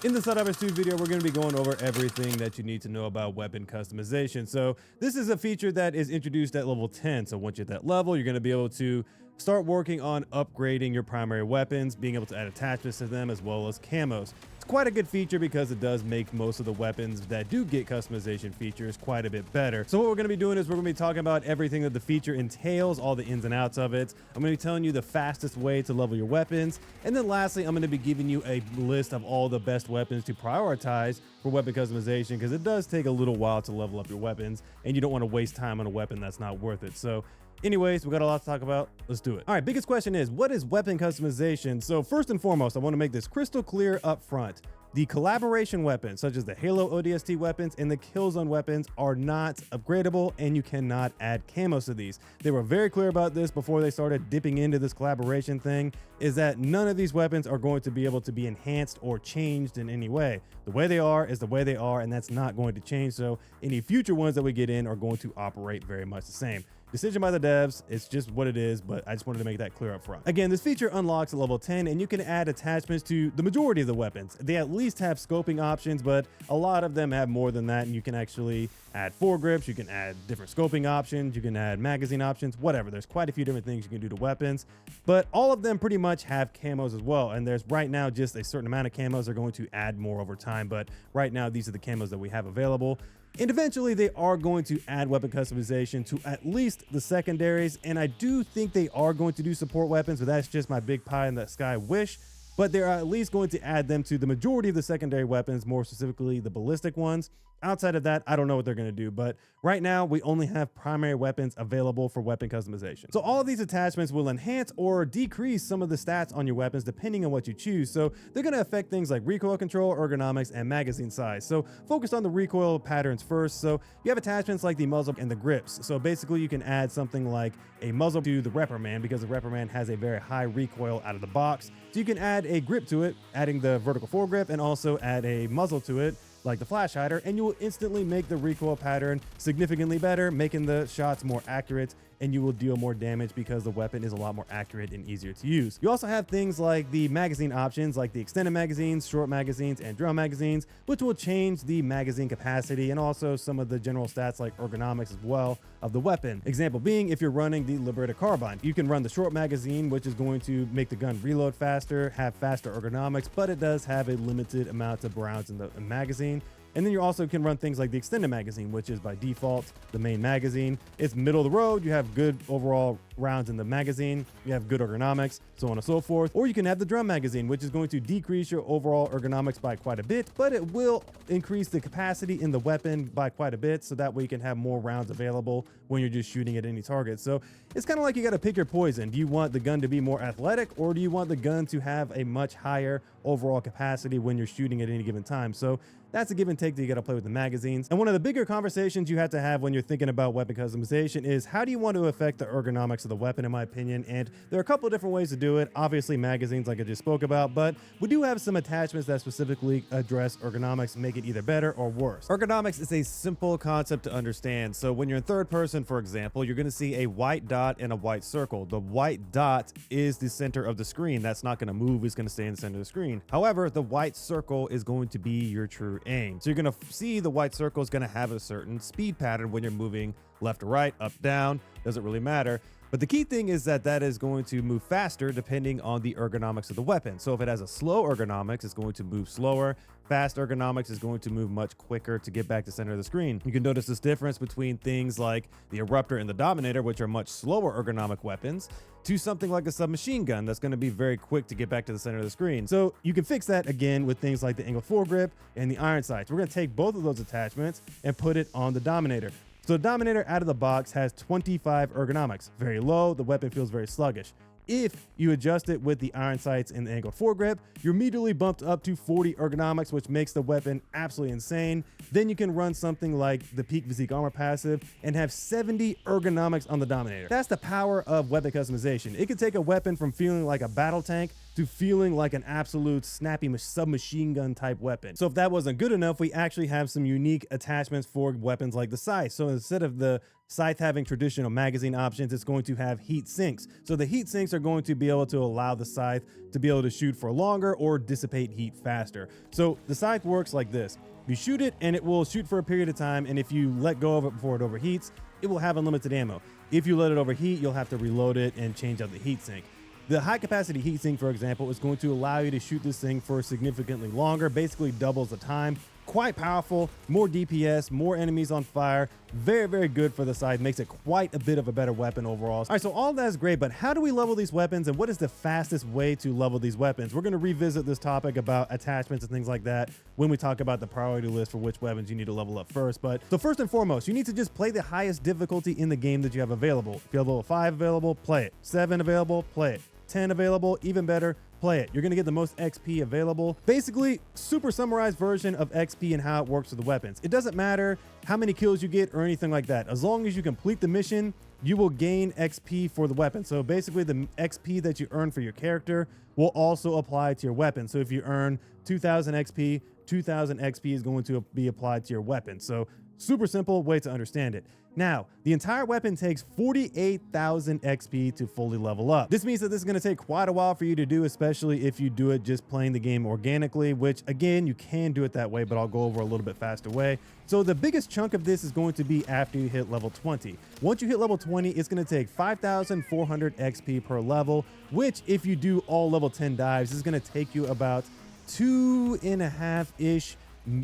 In this Helldivers 2 video, we're going to be going over everything that you need to know about weapon customization. So this is a feature that is introduced at level 10. So once you're at that level, you're going to be able to start working on upgrading your primary weapons, being able to add attachments to them as well as camos. It's quite a good feature because it does make most of the weapons that do get customization features quite a bit better. So what we're going to be doing is we're going to be talking about everything that the feature entails, all the ins and outs of it. I'm going to be telling you the fastest way to level your weapons. And then lastly, I'm going to be giving you a list of all the best weapons to prioritize for weapon customization, because it does take a little while to level up your weapons and you don't want to waste time on a weapon that's not worth it. So anyways, we got a lot to talk about. Let's do it. All right, biggest question is, what is weapon customization? So first and foremost, I want to make this crystal clear up front. The collaboration weapons, such as the Halo ODST weapons and the Killzone weapons, are not upgradable, and you cannot add camos to these. They were very clear about this before they started dipping into this collaboration thing, is that none of these weapons are going to be able to be enhanced or changed in any way. The way they are is the way they are, and that's not going to change. So any future ones that we get in are going to operate very much the same. Decision by the devs, it's just what it is, but I just wanted to make that clear up front. Again, this feature unlocks at level 10, and you can add attachments to the majority of the weapons. They at least have scoping options, but a lot of them have more than that, and you can actually add foregrips, you can add different scoping options, you can add magazine options, whatever. There's quite a few different things you can do to weapons, but all of them pretty much have camos as well, and there's right now just a certain amount of camos. They're going to add more over time, but right now these are the camos that we have available. And eventually they are going to add weapon customization to at least the secondaries. And I do think they are going to do support weapons, but that's just my big pie in the sky wish. But they're at least going to add them to the majority of the secondary weapons, more specifically the ballistic ones. Outside of that, I don't know what they're going to do, but right now we only have primary weapons available for weapon customization. So all of these attachments will enhance or decrease some of the stats on your weapons depending on what you choose. So they're going to affect things like recoil control, ergonomics, and magazine size. So focus on the recoil patterns first. So you have attachments like the muzzle and the grips. So basically you can add something like a muzzle to the reprimand, because the reprimand has a very high recoil out of the box. So you can add a grip to it, adding the vertical foregrip, and also add a muzzle to it, like the flash hider, and you will instantly make the recoil pattern significantly better, making the shots more accurate, and you will deal more damage because the weapon is a lot more accurate and easier to use. You also have things like the magazine options, like the extended magazines, short magazines, and drum magazines, which will change the magazine capacity and also some of the general stats like ergonomics as well of the weapon. Example being, if you're running the Liberator carbine, you can run the short magazine, which is going to make the gun reload faster, have faster ergonomics, but it does have a limited amount of rounds in the magazine. And then you also can run things like the extended magazine, which is by default the main magazine. It's middle of the road. You have good overall rounds in the magazine. You have good ergonomics, so on and so forth. Or you can have the drum magazine, which is going to decrease your overall ergonomics by quite a bit, but it will increase the capacity in the weapon by quite a bit, so that way you can have more rounds available when you're just shooting at any target. So it's kind of like you got to pick your poison. Do you want the gun to be more athletic, or do you want the gun to have a much higher overall capacity when you're shooting at any given time? So that's a give and take that you got to play with the magazines. And one of the bigger conversations you have to have when you're thinking about weapon customization is, how do you want to affect the ergonomics of the weapon, in my opinion? And there are a couple of different ways to do it. Obviously magazines, like I just spoke about, but we do have some attachments that specifically address ergonomics, make it either better or worse. Ergonomics is a simple concept to understand. So when you're in third person, for example, you're going to see a white dot and a white circle. The white dot is the center of the screen. That's not going to move. It's going to stay in the center of the screen. However, the white circle is going to be your true aim. So you're going to see the white circle is going to have a certain speed pattern when you're moving left to right, up, down, doesn't really matter. But the key thing is that that is going to move faster depending on the ergonomics of the weapon. So if it has a slow ergonomics, it's going to move slower. Fast ergonomics is going to move much quicker to get back to center of the screen. You can notice this difference between things like the Eruptor and the Dominator, which are much slower ergonomic weapons, to something like a submachine gun that's going to be very quick to get back to the center of the screen. So you can fix that again with things like the angled foregrip and the iron sights. We're going to take both of those attachments and put it on the Dominator. So the Dominator out of the box has 25 ergonomics, very low. The weapon feels very sluggish. If you adjust it with the iron sights and the angled foregrip, you're immediately bumped up to 40 ergonomics, which makes the weapon absolutely insane. Then you can run something like the Peak Physique Armor passive and have 70 ergonomics on the Dominator. That's the power of weapon customization. It can take a weapon from feeling like a battle tank to feeling like an absolute snappy submachine gun type weapon. So if that wasn't good enough, we actually have some unique attachments for weapons like the scythe. So instead of the scythe having traditional magazine options, it's going to have heat sinks. So the heat sinks are going to be able to allow the scythe to be able to shoot for longer or dissipate heat faster. So the scythe works like this. You shoot it and it will shoot for a period of time, and if you let go of it before it overheats, it will have unlimited ammo. If you let it overheat, you'll have to reload it and change out the heat sink. The high capacity heat sink, for example, is going to allow you to shoot this thing for significantly longer, basically doubles the time. Quite powerful, more DPS, more enemies on fire. Very, very good for the scythe. Makes it quite a bit of a better weapon overall. All right, so all that is great, but how do we level these weapons, and what is the fastest way to level these weapons? We're going to revisit this topic about attachments and things like that when we talk about the priority list for which weapons you need to level up first. But so first and foremost, you need to just play the highest difficulty in the game that you have available. If you have level 5 available, play it. 7 available, play it. 10 available, even better, play it. You're gonna get the most XP available. Basically, super summarized version of XP and how it works with the weapons. It doesn't matter how many kills you get or anything like that. As long as you complete the mission, you will gain XP for the weapon. So basically the XP that you earn for your character will also apply to your weapon. So if you earn 2000 XP, 2000 XP is going to be applied to your weapon. So super simple way to understand it. Now, the entire weapon takes 48,000 XP to fully level up. This means that this is going to take quite a while for you to do, especially if you do it just playing the game organically, which again, you can do it that way, but I'll go over a little bit faster way. So the biggest chunk of this is going to be after you hit level 20. Once you hit level 20, it's going to take 5,400 XP per level, which if you do all level 10 dives, is going to take you about 2.5-ish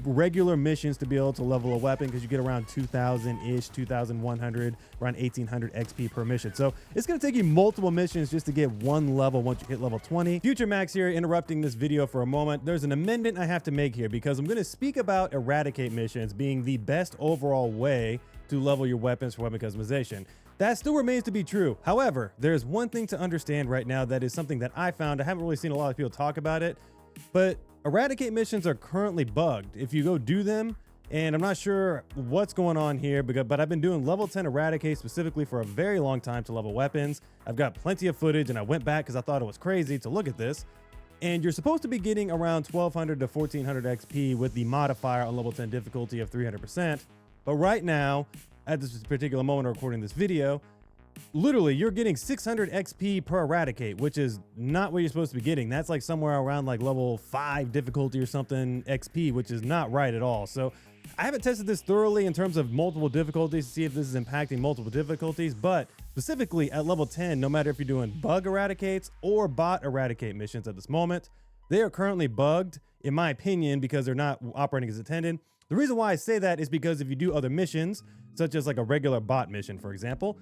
regular missions to be able to level a weapon, because you get around 2,000-ish, 2,100, around 1,800 XP per mission. So it's going to take you multiple missions just to get one level once you hit level 20. Future Max here, interrupting this video for a moment. There's an amendment I have to make here, because I'm going to speak about eradicate missions being the best overall way to level your weapons for weapon customization. That still remains to be true. However, there's one thing to understand right now that is something that I found. I haven't really seen a lot of people talk about it, but eradicate missions are currently bugged. If you go do them, and I'm not sure what's going on here, but I've been doing level 10 eradicate specifically for a very long time to level weapons. I've got plenty of footage, and I went back because I thought it was crazy to look at this. And you're supposed to be getting around 1,200 to 1,400 XP with the modifier on level 10 difficulty of 300%. But right now, at this particular moment of recording this video, literally you're getting 600 XP per eradicate, which is not what you're supposed to be getting. That's like somewhere around like level 5 difficulty or something XP, which is not right at all. So I haven't tested this thoroughly in terms of multiple difficulties to see if this is impacting multiple difficulties, but specifically at level 10, no matter if you're doing bug eradicates or bot eradicate missions at this moment, they are currently bugged, in my opinion, because they're not operating as intended. The reason why I say that is because if you do other missions, such as like a regular bot mission, for example,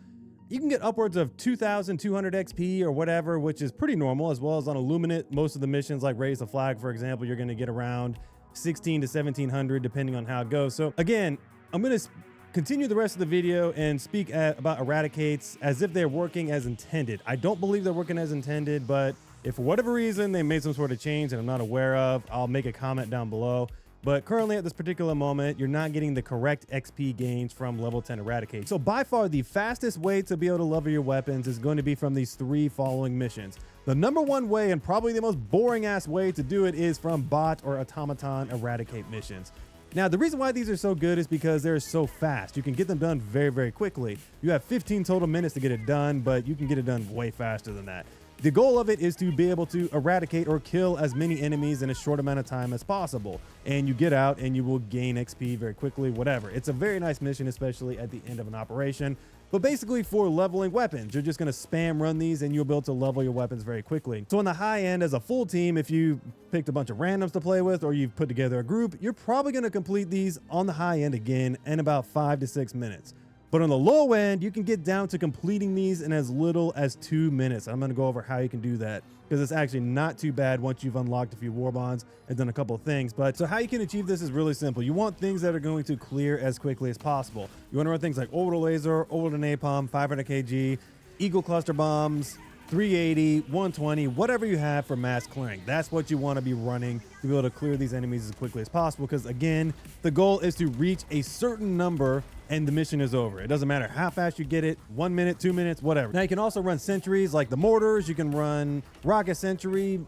you can get upwards of 2,200 XP or whatever, which is pretty normal, as well as on Illuminate. Most of the missions like Raise the Flag, for example, you're going to get around 16 to 1,700 depending on how it goes. So again, I'm going to continue the rest of the video and speak about eradicates as if they're working as intended. I don't believe they're working as intended, but if for whatever reason they made some sort of change that I'm not aware of, I'll make a comment down below. But currently at this particular moment, you're not getting the correct XP gains from level 10 eradicate. So by far the fastest way to be able to level your weapons is going to be from these 3 following missions. The number one way, and probably the most boring ass way to do it, is from bot or automaton eradicate missions. Now, the reason why these are so good is because they're so fast. You can get them done very, very quickly. You have 15 total minutes to get it done, but you can get it done way faster than that. The goal of it is to be able to eradicate or kill as many enemies in a short amount of time as possible. And you get out and you will gain XP very quickly, whatever. It's a very nice mission, especially at the end of an operation. But basically for leveling weapons, you're just going to spam run these and you'll be able to level your weapons very quickly. So on the high end, as a full team, if you picked a bunch of randoms to play with or you've put together a group, you're probably going to complete these on the high end again in about 5 to 6 minutes. But on the low end, you can get down to completing these in as little as 2 minutes. I'm going to go over how you can do that, because it's actually not too bad once you've unlocked a few warbonds and done a couple of things. But so how you can achieve this is really simple. You want things that are going to clear as quickly as possible. You want to run things like orbital laser, orbital napalm, 500 kg, eagle cluster bombs, 380, 120, whatever you have for mass clearing. That's what you want to be running to be able to clear these enemies as quickly as possible, because again, the goal is to reach a certain number and the mission is over. It doesn't matter how fast you get it, 1 minute, 2 minutes, whatever. Now you can also run sentries like the mortars. You can run rocket sentry,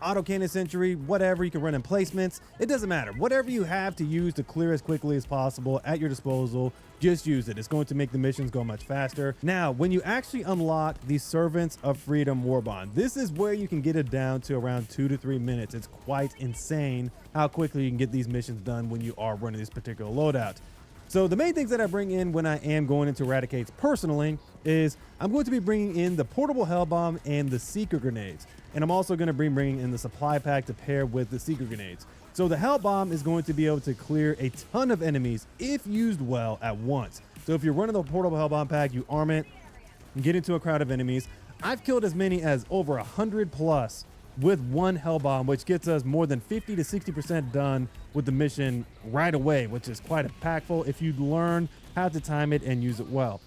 autocannon sentry, whatever. You can run emplacements. It doesn't matter. Whatever you have to use to clear as quickly as possible at your disposal, just use it. It's going to make the missions go much faster. Now, when you actually unlock the Servants of Freedom warbond, this is where you can get it down to around 2 to 3 minutes. It's quite insane how quickly you can get these missions done when you are running this particular loadout. So the main things that I bring in when I am going into Eradicates personally is I'm going to be bringing in the portable hell bomb and the seeker grenades. And I'm also going to be bringing in the supply pack to pair with the seeker grenades. So the hell bomb is going to be able to clear a ton of enemies if used well at once. So if you're running the portable hell bomb pack, you arm it, and get into a crowd of enemies. I've killed as many as over 100 plus with one hell bomb, which gets us more than 50 to 60% done with the mission right away, which is quite impactful if you learn how to time it and use it well.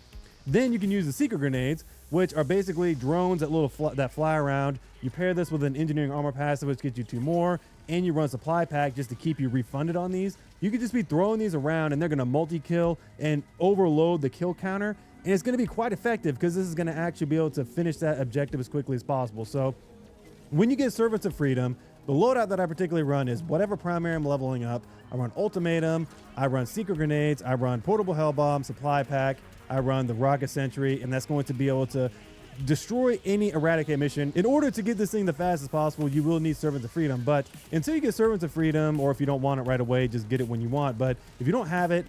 Then you can use the seeker grenades, which are basically drones that fly around. You pair this with an engineering armor passive, which gets you 2 more, and you run supply pack just to keep you refunded on these. You could just be throwing these around and they're going to multi-kill and overload the kill counter. And it's going to be quite effective because this is going to actually be able to finish that objective as quickly as possible. So when you get Servants of Freedom, the loadout that I particularly run is whatever primary I'm leveling up. I run Ultimatum, I run Seeker Grenades, I run Portable Hell Bomb, Supply Pack, I run the Rocket Sentry, and that's going to be able to destroy any Eradicate mission. In order to get this thing the fastest possible, you will need Servants of Freedom, but until you get Servants of Freedom, or if you don't want it right away, just get it when you want. But if you don't have it,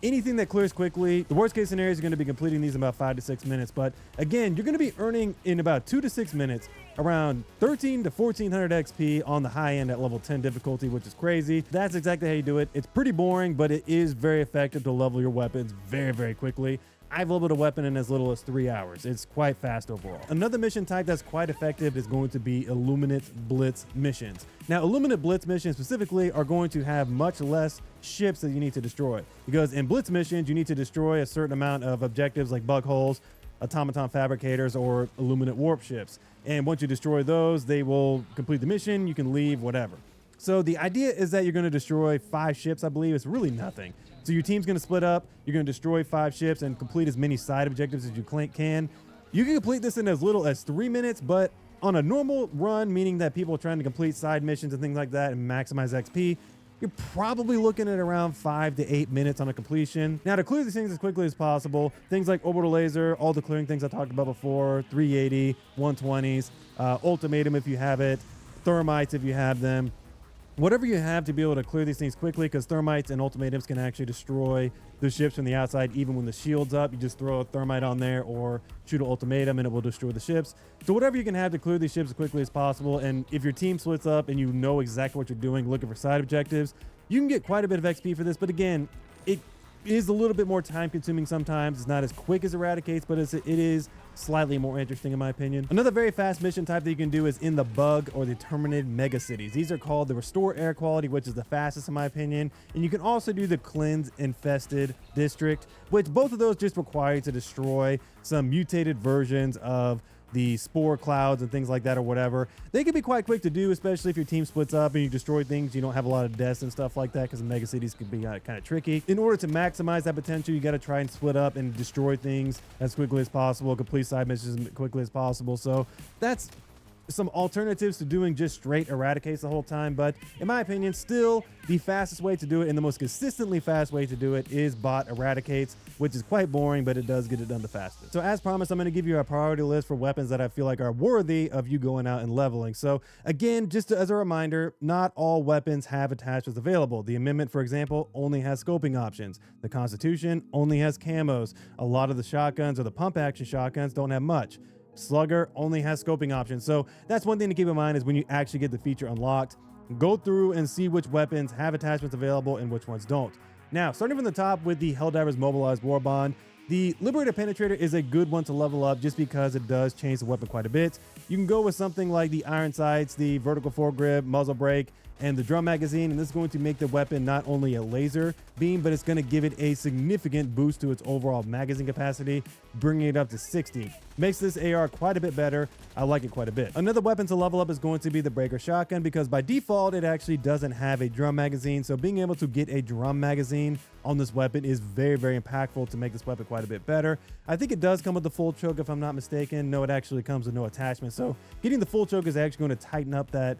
anything that clears quickly, the worst case scenario is you're going to be completing these in about 5 to 6 minutes. But again, you're going to be earning in about 2 to 6 minutes around 13 to 1400 XP on the high end at level 10 difficulty, which is crazy. That's exactly how you do it. It's pretty boring, but it is very effective to level your weapons very, very quickly. I've leveled a weapon in as little as 3 hours. It's quite fast overall. Another mission type that's quite effective is going to be Illuminate Blitz missions. Now, Illuminate Blitz missions specifically are going to have much less ships that you need to destroy, because in Blitz missions, you need to destroy a certain amount of objectives like bug holes, automaton fabricators, or Illuminate warp ships. And once you destroy those, they will complete the mission. You can leave, whatever. So the idea is that you're going to destroy 5 ships, I believe. It's really nothing. So your team's going to split up. You're going to destroy 5 ships and complete as many side objectives as you can. You can complete this in as little as 3 minutes, but on a normal run, meaning that people are trying to complete side missions and things like that and maximize XP, you're probably looking at around 5 to 8 minutes on a completion. Now, to clear these things as quickly as possible, things like Orbital Laser, all the clearing things I talked about before, 380, 120s, Ultimatum if you have it, Thermites if you have them. Whatever you have to be able to clear these things quickly, because Thermites and Ultimatums can actually destroy the ships from the outside even when the shield's up. You just throw a Thermite on there or shoot an Ultimatum and it will destroy the ships. So whatever you can have to clear these ships as quickly as possible. And if your team splits up and you know exactly what you're doing, looking for side objectives, you can get quite a bit of XP for this. But again, it is a little bit more time consuming sometimes. It's not as quick as Eradicates, but it is slightly more interesting in my opinion. Another very fast mission type that you can do is in the bug or the terminated mega cities. These are called the Restore Air Quality, which is the fastest in my opinion. And you can also do the Cleanse Infested District, which both of those just require you to destroy some mutated versions of the spore clouds and things like that or whatever. They can be quite quick to do, especially if your team splits up and you destroy things. You don't have a lot of deaths and stuff like that, because the mega cities can be kind of tricky. In order to maximize that potential, you got to try and split up and destroy things as quickly as possible, complete side missions as quickly as possible. So that's some alternatives to doing just straight Eradicates the whole time. But in my opinion, still the fastest way to do it and the most consistently fast way to do it is bot Eradicates, which is quite boring, but it does get it done the fastest. So as promised, I'm going to give you a priority list for weapons that I feel like are worthy of you going out and leveling. So again, just as a reminder, not all weapons have attachments available. The Amendment, for example, only has scoping options. The Constitution only has camos. A lot of the shotguns or the pump action shotguns don't have much. Slugger only has scoping options. So that's one thing to keep in mind, is when you actually get the feature unlocked, go through and see which weapons have attachments available and which ones don't. Now, starting from the top with the Helldivers Mobilized Warbond, the Liberator Penetrator is a good one to level up just because it does change the weapon quite a bit. You can go with something like the Iron Sights, the Vertical Foregrip, Muzzle Brake, and the drum magazine, and this is going to make the weapon not only a laser beam, but it's going to give it a significant boost to its overall magazine capacity, bringing it up to 60. Makes this AR quite a bit better. I like it quite a bit. Another weapon to level up is going to be the breaker shotgun, because by default it actually doesn't have a drum magazine, so being able to get a drum magazine on this weapon is very impactful to make this weapon quite a bit better. I think it does come with the full choke if I'm not mistaken. No, it actually comes with no attachment, so getting the full choke is actually going to tighten up that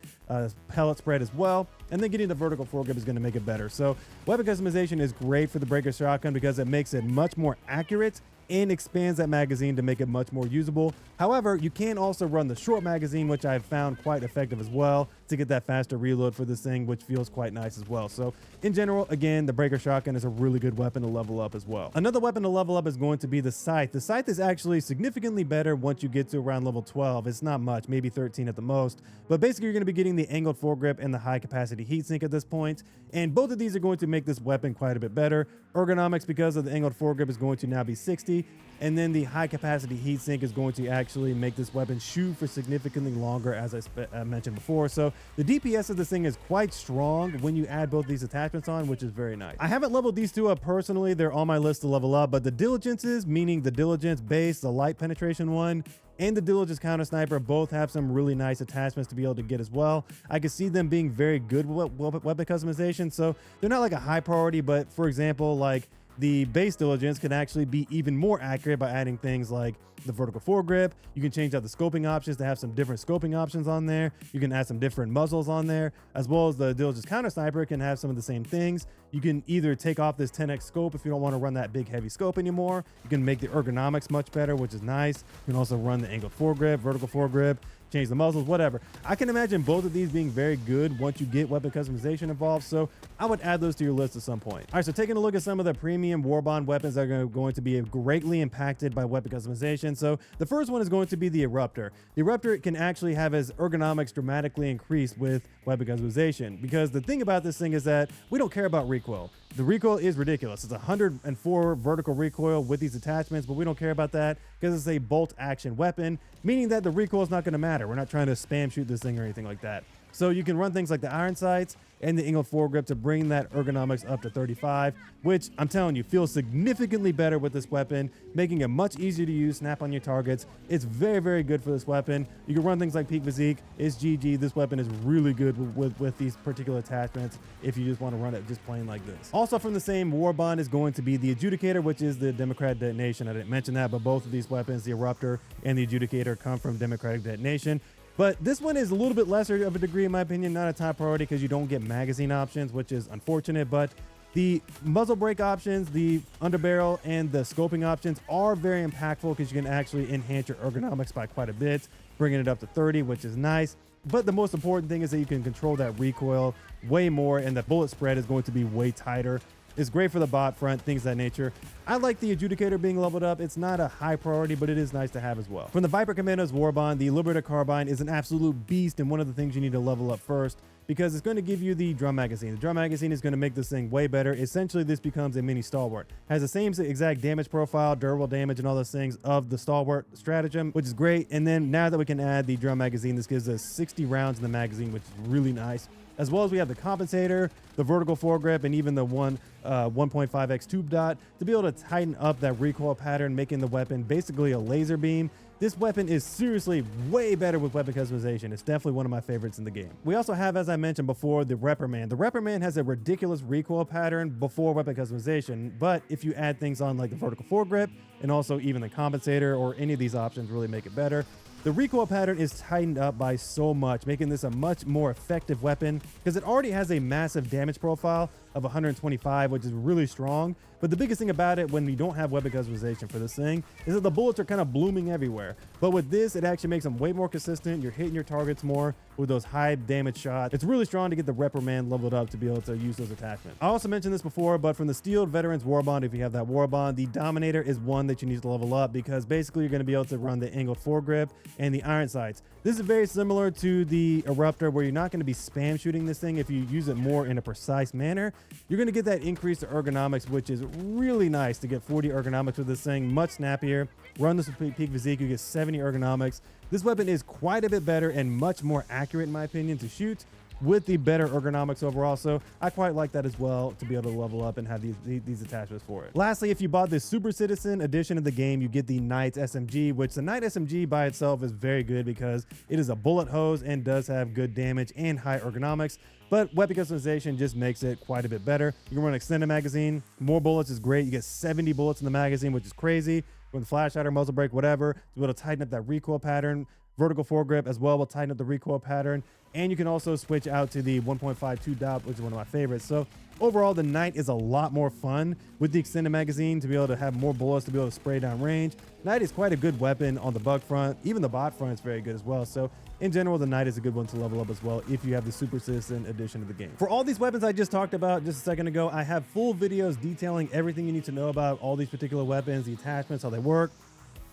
pellet spread as well, and then getting the vertical foregrip is going to make it better. So weapon customization is great for the breaker shotgun because it makes it much more accurate and expands that magazine to make it much more usable. However, you can also run the short magazine, which I've found quite effective as well to get that faster reload for this thing, which feels quite nice as well. So in general, again, the breaker shotgun is a really good weapon to level up as well. Another weapon to level up is going to be the scythe. The scythe is actually significantly better once you get to around level 12. It's not much, maybe 13 at the most, but basically you're going to be getting the angled foregrip and the high capacity heatsink at this point, and both of these are going to make this weapon quite a bit better. Ergonomics, because of the angled foregrip, is going to now be 60, and then the high capacity heatsink is going to actually make this weapon shoot for significantly longer, as I mentioned before. So the DPS of this thing is quite strong when you add both these attachments on, which is very nice. I haven't leveled these two up personally. They're on my list to level up, but the diligences, meaning the diligence base, the light penetration one, and the diligence counter sniper, both have some really nice attachments to be able to get as well. I can see them being very good with weapon customization, so they're not like a high priority, but for example, like the base diligence can actually be even more accurate by adding things like the vertical foregrip. You can change out the scoping options to have some different scoping options on there. You can add some different muzzles on there, as well as the diligence counter sniper can have some of the same things. You can either take off this 10x scope if you don't want to run that big heavy scope anymore. You can make the ergonomics much better, which is nice. You can also run the angled foregrip, vertical foregrip, change the muzzles, whatever. I can imagine both of these being very good once you get weapon customization involved, so I would add those to your list at some point. All right, so taking a look at some of the premium warbond weapons that are going to be greatly impacted by weapon customization. So the first one is going to be the Eruptor. The Eruptor can actually have its ergonomics dramatically increased with weapon customization, because the thing about this thing is that we don't care about recoil. The recoil is ridiculous. It's 104 vertical recoil with these attachments, but we don't care about that because it's a bolt action weapon, meaning that the recoil is not going to matter. We're not trying to spam shoot this thing or anything like that. So you can run things like the iron sights and the angled foregrip to bring that ergonomics up to 35, which I'm telling you feels significantly better with this weapon, making it much easier to use, snap on your targets. It's very good for this weapon. You can run things like peak physique. It's GG. This weapon is really good with these particular attachments if you just want to run it just plain like this. Also from the same warbond is going to be the Adjudicator, which is the Democratic Detonation. I didn't mention that, but both of these weapons, the Eruptor and the Adjudicator, come from Democratic Detonation. But this one is a little bit lesser of a degree, in my opinion, not a top priority because you don't get magazine options, which is unfortunate. But the muzzle brake options, the underbarrel, and the scoping options are very impactful because you can actually enhance your ergonomics by quite a bit, bringing it up to 30, which is nice. But the most important thing is that you can control that recoil way more, and the bullet spread is going to be way tighter. It's great for the bot front, things of that nature. I like the Adjudicator being leveled up. It's not a high priority, but it is nice to have as well. From the Viper Commando's Warbond, the Liberator Carbine is an absolute beast and one of the things you need to level up first, because it's going to give you the drum magazine. The drum magazine is going to make this thing way better. Essentially, this becomes a mini stalwart. Has the same exact damage profile, durable damage, and all those things of the stalwart stratagem, which is great. And then now that we can add the drum magazine, this gives us 60 rounds in the magazine, which is really nice. As well as we have the compensator, the vertical foregrip, and even the 1.5x tube dot to be able to tighten up that recoil pattern, making the weapon basically a laser beam. This weapon is seriously way better with weapon customization. It's definitely one of my favorites in the game. We also have, as I mentioned before, the Reprimand. The Reprimand has a ridiculous recoil pattern before weapon customization, but if you add things on like the vertical foregrip and also even the compensator or any of these options really make it better. The recoil pattern is tightened up by so much, making this a much more effective weapon because it already has a massive damage profile of 125, which is really strong. But the biggest thing about it when you don't have weapon customization for this thing is that the bullets are kind of blooming everywhere. But with this, it actually makes them way more consistent. You're hitting your targets more with those high damage shots. It's really strong to get the Reprimand leveled up to be able to use those attachments. I also mentioned this before, but from the Steeled Veterans Warbond, if you have that Warbond, the Dominator is one that you need to level up because basically you're going to be able to run the angled foregrip and the iron sights. This is very similar to the Eruptor, where you're not going to be spam shooting this thing. If you use it more in a precise manner, you're going to get that increase to ergonomics, which is really nice to get 40 ergonomics with this thing. Much snappier. Run this with peak physique, you get 70 ergonomics. This weapon is quite a bit better and much more accurate, in my opinion, to shoot. with the better ergonomics overall. So I quite like that as well, to be able to level up and have these attachments for it. Lastly, if you bought the Super Citizen edition of the game, you get the Knight SMG, which the Knight SMG by itself is very good because it is a bullet hose and does have good damage and high ergonomics. But weapon customization just makes it quite a bit better. You can run an extended magazine. More bullets is great. You get 70 bullets in the magazine, which is crazy. With the flash hider, muzzle brake, whatever, to be able to tighten up that recoil pattern. Vertical foregrip as well will tighten up the recoil pattern. And you can also switch out to the 1.52 dot, which is one of my favorites. So overall, the Knight is a lot more fun with the extended magazine to be able to have more bullets to be able to spray down range. Knight is quite a good weapon on the bug front. Even the bot front is very good as well. So in general, the Knight is a good one to level up as well if you have the Super Citizen edition of the game. For all these weapons I just talked about just a second ago, I have full videos detailing everything you need to know about all these particular weapons, the attachments, how they work,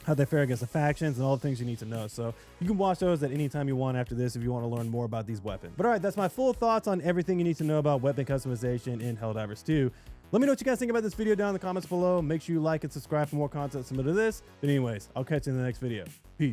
how they fare against the factions, and all the things you need to know. So you can watch those at any time you want after this if you want to learn more about these weapons. But all right, that's my full thoughts on everything you need to know about weapon customization in Helldivers 2. Let me know what you guys think about this video down in the comments below. Make sure you like and subscribe for more content similar to this. But anyways, I'll catch you in the next video. Peace.